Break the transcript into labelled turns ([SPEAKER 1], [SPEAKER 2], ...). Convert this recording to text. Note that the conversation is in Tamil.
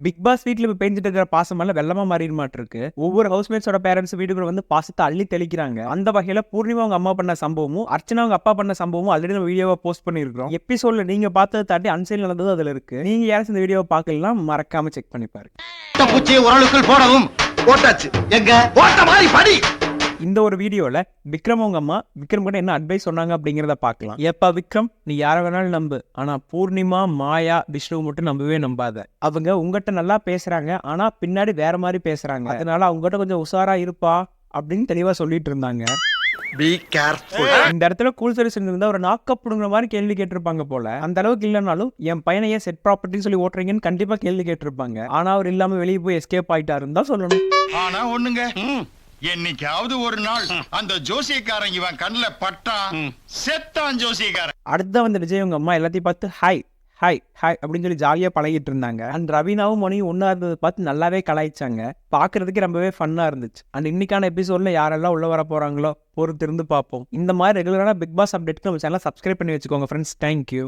[SPEAKER 1] பிக் பாஸ் வீட்ல இப்ப பேஞ்சிட்டு இருக்கிற பாசம் எல்லாம் வெள்ளமா மாறிட மாட்டிருக்கு. ஒவ்வொரு ஹவுஸ்மேட்ஸோட பேரண்ட்ஸ் வீட்டுக்குள்ள வந்து பாசத்தை அள்ளி தெளிக்கிறாங்க. அந்த வகையில பூர்ணிமா அவங்க அம்மா பண்ண சம்பவமும் அர்ச்சனா அவங்க அப்பா பண்ண சம்பவமும் ஆல்ரெடி நம்ம வீடியோவா போஸ்ட் பண்ணிருக்கோம். எபிசோட்ல நீங்க பார்த்ததை தாண்டி அன்சைன் நடந்தது அதுல இருக்கு. நீங்க யாராச்சும் இந்த வீடியோவை பார்க்கலாம், மறக்காம செக் பண்ணி பாருங்க.
[SPEAKER 2] பூச்சி உரலுக்குள் போடவும் போட்டாச்சு. எங்க போட்ட மாதிரி படி.
[SPEAKER 1] இந்த ஒரு வீடியோல விக்ரம் அவங்க அம்மா விக்ரம் கிட்ட என்ன அட்வைஸ் சொன்னாங்க அப்படிங்கிறத பார்க்கலாம். ஏப்பா விக்ரம், நீ யார வேணாலும் நம்பு, ஆனா பூர்ணிமா, மாயா, விஷ்ணு மட்டும் நம்பவே நம்பாத. அவங்க உங்ககிட்ட நல்லா பேசுறாங்க, ஆனா பின்னாடி வேற மாதிரி பேசுறாங்க. அதனால அவங்ககிட்ட கொஞ்சம் உஷாரா இருப்பா அப்படின்னு தெளிவா சொல்லிட்டு இருந்தாங்க.
[SPEAKER 2] Be careful.
[SPEAKER 1] இந்த இடத்துல கூல் சர்வீஸ் இருந்தா ஒரு நாக்கப்படுங்கிற மாதிரி கேள்வி கேட்டிருப்பாங்க போல. அந்த அளவுக்கு இல்லைனாலும் என் பையனை ஏன் செட் ப்ராப்பர்ட்டின்னு சொல்லி ஓட்டுறீங்கன்னு கண்டிப்பா கேள்வி கேட்டிருப்பாங்க. ஆனா அவர் இல்லாம வெளியே போய் எஸ்கேப் ஆயிட்டாருன்னு தான் சொல்லணும்.
[SPEAKER 3] ஆனா ஒண்ணுங்க, என்னைக்காவது ஒரு நாள் அந்த ஜோசியக்காரன் இவன் கண்ணுல பட்டா செத்தான் ஜோசியக்காரன்.
[SPEAKER 1] அடுத்த வந்து விஜய் உங்க அம்மா எல்லாத்தையும் பார்த்து ஹாய் ஹாய் ஹாய் அப்படின்னு சொல்லி ஜாலியா பழகிட்டு இருந்தாங்க. அண்ட் ரவீனாவும் மணியும் ஒன்னா இருந்ததை பார்த்து நல்லாவே கலாய்ச்சாங்க. பாக்குறதுக்கு ரொம்பவே ஃபன்னா இருந்துச்சு. அண்ட் இன்னைக்கான எபிசோட்ல யாரெல்லாம் உள்ள வர போறாங்களோ பொறுத்திருந்து பார்ப்போம். இந்த மாதிரி ரெகுலரான பிக் பாஸ் அப்டேட்க்கு நம்ம சேனலை சப்ஸ்கிரைப் பண்ணி வச்சுக்கோங்க ஃப்ரெண்ட்ஸ். தேங்க்யூ.